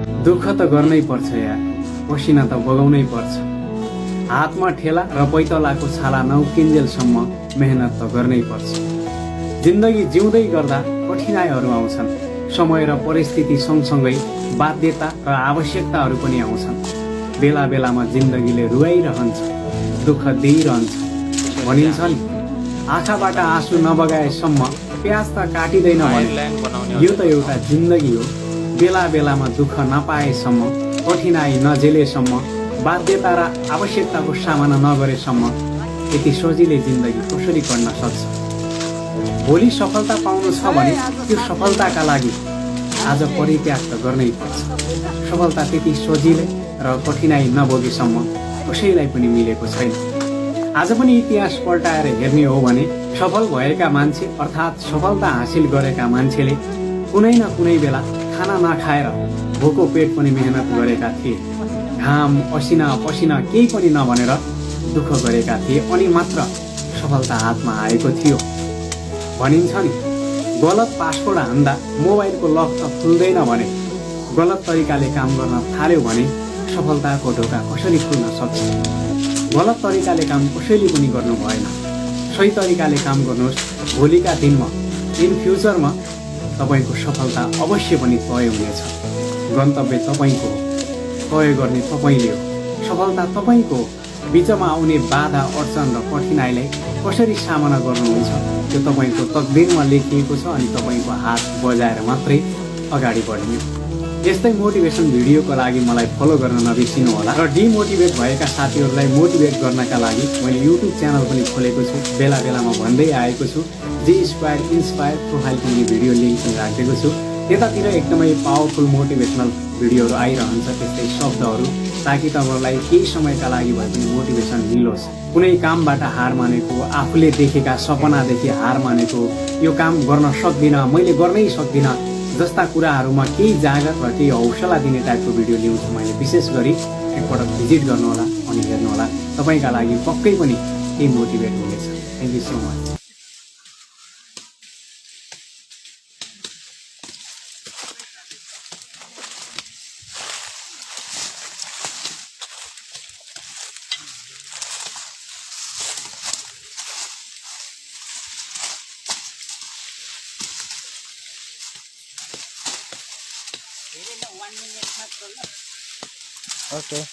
दुःख त गर्नै पर्छ यार, पसिना त बगाउनै पर्छ। हातमा ठेला र पैतलाको छाला नउकिन्जेलसम्म मेहनत त गर्नै पर्छ। जिन्दगी जिउँदै गर्दा कठिनाइहरू आउँछन्। समय र परिस्थिति सँगसँगै बाध्यता र आवश्यकताहरू पनि आउँछन्। बेला बेलामा जिन्दगीले रुवाइरहन्छ, दुःख दिइरहन्छ। भनिन्छ नि, आँखाबाट आँसु नबगाएसम्म प्याज त काटिँदैन भने। यो त एउटा जिन्दगी हो। बेला बेलामा दुःख नपाएसम्म, कठिनाइ नझेलेसम्म, बाध्यता र आवश्यकताको सामना नगरेसम्म यति सजिलै जिन्दगी कसरी कट्न सक्छ? भोलि सफलता पाउनु छ भने त्यो सफलताका लागि आज परित्याग त गर्नै पर्छ। सफलता त्यति सजिलै र कठिनाइ नभोगेसम्म कसैलाई पनि मिलेको छैन। आज पनि इतिहास पल्टाएर हेर्ने हो भने सफल भएका मान्छे अर्थात् सफलता हासिल गरेका मान्छेले कुनै न कुनै बेला खाना नखाएर भोको पेट पनि मेहनत गरेका थिए। घाम असिना पसिना केही पनि नभनेर दुःख गरेका थिए अनि मात्र सफलता हातमा आएको थियो। भनिन्छ नि, गलत पासवर्ड हान्दा मोबाइलको लक त खुल्दैन भने गलत तरिकाले काम गर्न थाल्यो भने सफलताको ढोका कसरी खुल्न सक्छ? गलत तरिकाले काम कसैले पनि गर्नु भएन। सही तरिकाले काम गर्नुहोस्। भोलिका दिनमा, इन फ्युचरमा तपाईँको सफलता अवश्य पनि तय हुनेछ। गन्तव्य तपाईँको हो, तय गर्ने तपाईँले हो, सफलता तपाईँको हो। बिचमा आउने बाधा अडचन र कठिनाइलाई कसरी सामना गर्नुहुन्छ त्यो तपाईँको तकदिरमा लेखिएको छ अनि तपाईँको हात बजाएर मात्रै अगाडि बढ्ने। यस्तै मोटिभेसन भिडियोको लागि मलाई फलो गर्न नबिर्सिनु होला र डिमोटिभेट भएका साथीहरूलाई मोटिभेट गर्नका लागि मैले युट्युब च्यानल पनि खोलेको छु। बेला बेलामा भन्दै आएको छु, जे स्क्वायर इन्स्पायर प्रोफाइल पनि भिडियो लिङ्क पनि राखेको छु। त्यतातिर एकदमै पावरफुल मोटिभेसनल भिडियोहरू आइरहन्छ, त्यस्तै शब्दहरू, ताकि तपाईँलाई केही समयका लागि भए पनि मोटिभेसन मिलोस्। कुनै कामबाट हार मानेको, आफूले देखेका सपनादेखि हार मानेको, यो काम गर्न सक्दिनँ, मैले गर्नै सक्दिनँ जस्ता कुराहरूमा केही जागत र केही हौसला दिने टाइपको भिडियो ल्याउँछु मैले। विशेष गरी एकपटक भिजिट गर्नुहोला अनि हेर्नुहोला, तपाईँका लागि पक्कै पनि केही मोटिभेट हुनेछ। Thank you so much. Okay.